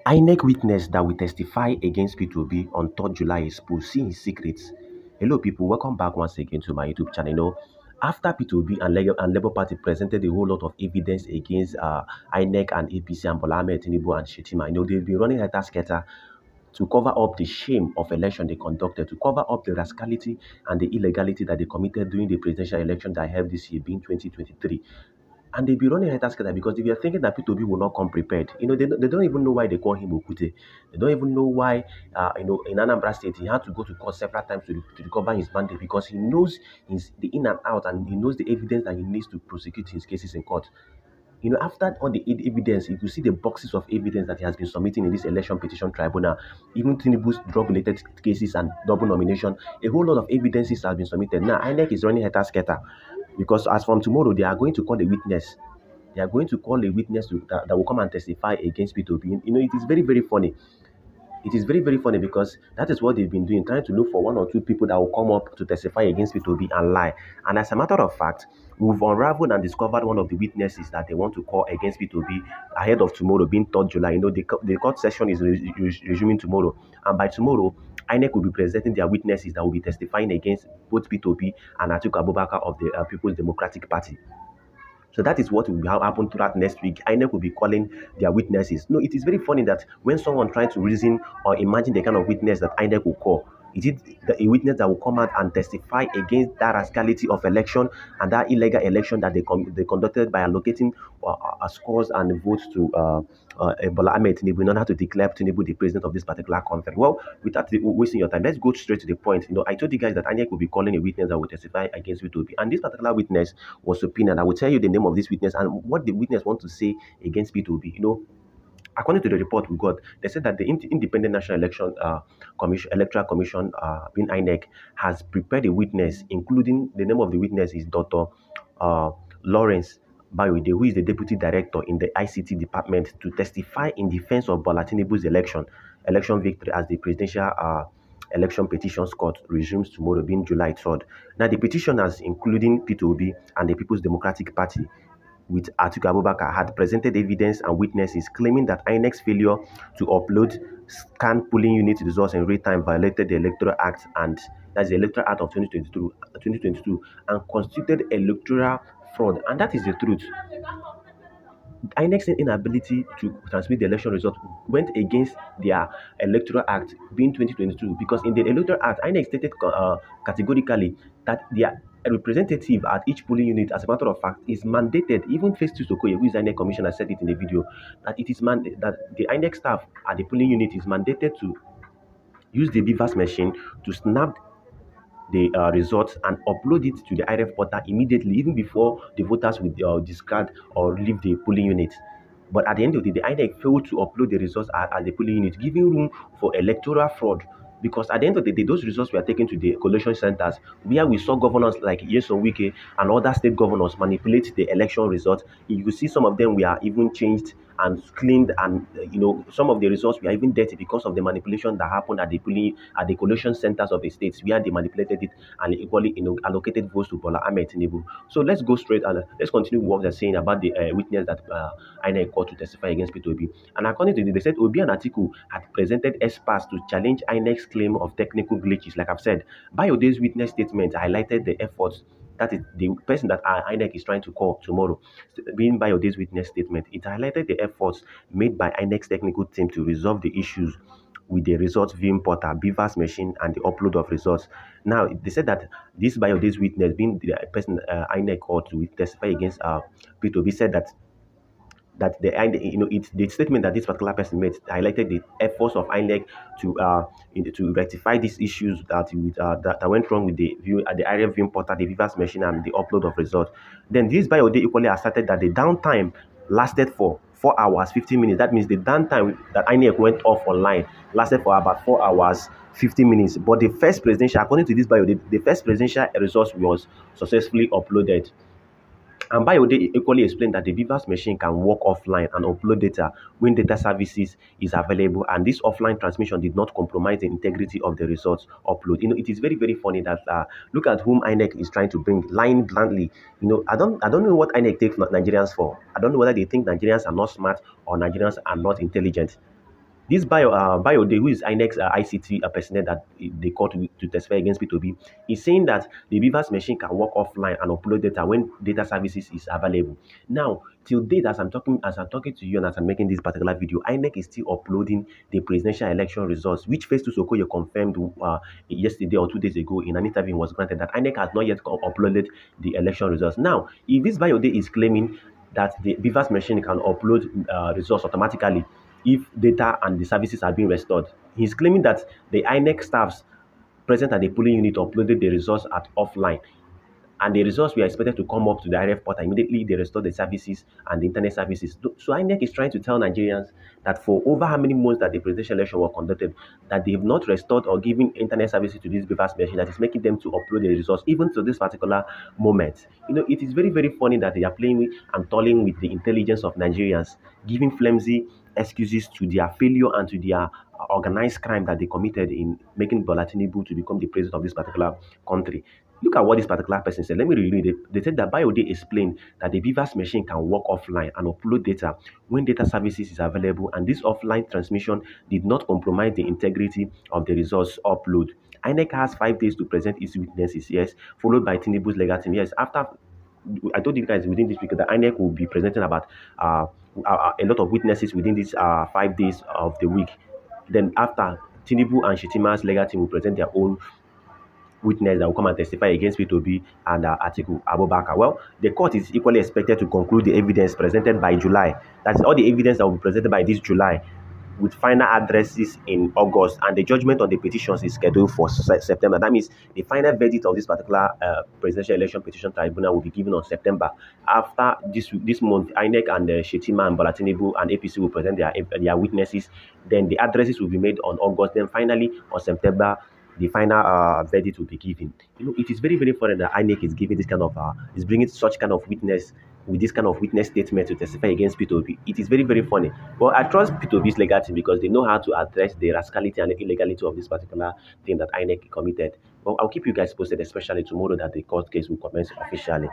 Inec witness that will testify against P2B on 3rd July is posting his secrets. Hello people, welcome back once again to my YouTube channel. After P2B and Labour Party presented a whole lot of evidence against Inec and APC and Bola Tinubu and Shetima, they've been running helter-skelter to cover up the shame of election they conducted, to cover up the rascality and the illegality that they committed during the presidential election that held this year, being 2023. And they'll be running helter-skelter because if you're thinking that P2B will not come prepared, they don't even know why they call him Okute. They don't even know why, in Anambra State, he had to go to court several times to recover his mandate because he knows the in and out and he knows the evidence that he needs to prosecute his cases in court. After all the evidence, you could see the boxes of evidence that he has been submitting in this election petition tribunal, even Tinubu's drug-related cases and double nomination, a whole lot of evidences have been submitted. Now, Inec is running helter-skelter because as from tomorrow, they are going to call a witness. They are going to call a witness that will come and testify against P2B. It is very, very funny. It is very, very funny because that is what they've been doing, trying to look for one or two people that will come up to testify against P2B and lie. And as a matter of fact, we've unraveled and discovered one of the witnesses that they want to call against P2B ahead of tomorrow, being 3rd July. The court session is resuming tomorrow. And by tomorrow, INEC will be presenting their witnesses that will be testifying against both P2B and Atiku Abubakar of the People's Democratic Party. So that is what will happen throughout next week. INEC will be calling their witnesses. No, it is very funny that when someone tries to reason or imagine the kind of witness that INEC will call, is it a witness that will come out and testify against that rascality of election and that illegal election that they conducted by allocating scores and votes to Bola Tinubu in order to declare Tinubu the president of this particular country? Well, without wasting your time, let's go straight to the point. I told you guys that INEC will be calling a witness that will testify against P2B, and this particular witness was subpoenaed. I will tell you the name of this witness and what the witness wants to say against P2B. According to the report we got, they said that the Independent National Electoral Commission, being INEC, has prepared a witness, including the name of the witness is Dr. Lawrence Bayode, who is the Deputy Director in the ICT department, to testify in defense of Bola Tinubu's election victory as the presidential election petitions court resumes tomorrow, being July 3rd. Now, the petitioners, including P2B and the People's Democratic Party, with Atiku Abubakar, had presented evidence and witnesses claiming that INEC's failure to upload scanned polling unit results in real time violated the Electoral Act, and that's the Electoral Act of 2022 and constituted electoral fraud. And that is the truth. INEC's inability to transmit the election result went against their Electoral Act, being 2022, because in the Electoral Act, INEC stated categorically that their representative at each polling unit, as a matter of fact, is mandated. Even Festus Okoye, who is INEC commissioner, said it in the video, that it is that the INEC staff at the polling unit is mandated to use the BVAS machine to snap the results and upload it to the IRF portal immediately, even before the voters will discard or leave the polling unit. But at the end of the day, INEC failed to upload the results at the polling unit, giving room for electoral fraud. Because at the end of the day, those results were taken to the collation centers, where we saw governors like Nyesom Wike and other state governors manipulate the election results. You see some of them were even changed and cleaned, and some of the results were even dirty because of the manipulation that happened at the collation centers of the states, where they manipulated it and equally allocated votes to Bola Tinubu. So let's go straight and let's continue what they're saying about the witness that INEC called to testify against P2B. And according to this, they said Obi and Atiku had presented experts to challenge INEC's claim of technical glitches. Like I've said, Bayode's witness statement highlighted the efforts. That is the person that INEC is trying to call tomorrow, being Bayode's witness statement. It highlighted the efforts made by INEC's technical team to resolve the issues with the results viewing portal, BVAS machine, and the upload of results. Now, they said that this Bayode's witness, being the person INEC called to testify against P2B, said that the statement that this particular person made highlighted the efforts of INEC to rectify these issues that went wrong with the IRF viewing portal, the VIVAS machine, and the upload of results. Then this Bayode equally asserted that the downtime lasted for 4 hours 15 minutes. That means the downtime that INEC went off online lasted for about 4 hours 50 minutes. But the first presidential, according to this Bayode, the first presidential results was successfully uploaded. And Bayode equally explained that the BVAS machine can work offline and upload data when data services is available, and this offline transmission did not compromise the integrity of the results upload. It is very, very funny that look at whom INEC is trying to bring, lying bluntly. I don't know what INEC takes Nigerians for. I don't know whether they think Nigerians are not smart or Nigerians are not intelligent. This Bayode, who is INEC's ICT president that they called to testify against P2B, is saying that the Beavers machine can work offline and upload data when data services is available. Now, till date, as I'm talking to you and as I'm making this particular video, INEC is still uploading the presidential election results, which Festus Okoye confirmed yesterday or 2 days ago in an interview was granted that INEC has not yet uploaded the election results. Now, if this Bayode is claiming that the Beavers machine can upload results automatically if data and the services are being restored. He's claiming that the INEC staffs present at the polling unit uploaded the results at offline, and the results were expected to come up to the IRF portal immediately they restore the services and the internet services. So INEC is trying to tell Nigerians that for over how many months that the presidential election was conducted, that they have not restored or given internet services to this Beavers machine that is making them to upload the results even to this particular moment. It is very, very funny that they are playing with and toiling with the intelligence of Nigerians, giving flimsy excuses to their failure and to their organized crime that they committed in making Bola Tinubu to become the president of this particular country. Look at what this particular person said. Let me read it. They said that Biode explained that the Beavers machine can work offline and upload data when data services is available, and this offline transmission did not compromise the integrity of the results upload. INEC has 5 days to present its witnesses, yes, followed by Tinubu's legal team. Yes, after I told you guys within this week that INEC will be presenting about a lot of witnesses within these 5 days of the week. Then after, Tinubu and Shetima's legal team will present their own witness that will come and testify against P2B and Atiku Abubakar. Well, the court is equally expected to conclude the evidence presented by July. That's all the evidence that will be presented by this July, with final addresses in August, and the judgment on the petitions is scheduled for September. That means the final verdict of this particular presidential election petition tribunal will be given on September. After this month, INEC and Shetima and Bola Tinubu and APC will present their witnesses. Then the addresses will be made on August. Then finally on September, the final verdict will be given. It is very, very funny that INEC is giving this kind of is bringing such kind of witness with this kind of witness statement to testify against P2B. It is very, very funny. But I trust P2B's legal team because they know how to address the rascality and the illegality of this particular thing that INEC committed. Well, I'll keep you guys posted, especially tomorrow that the court case will commence officially.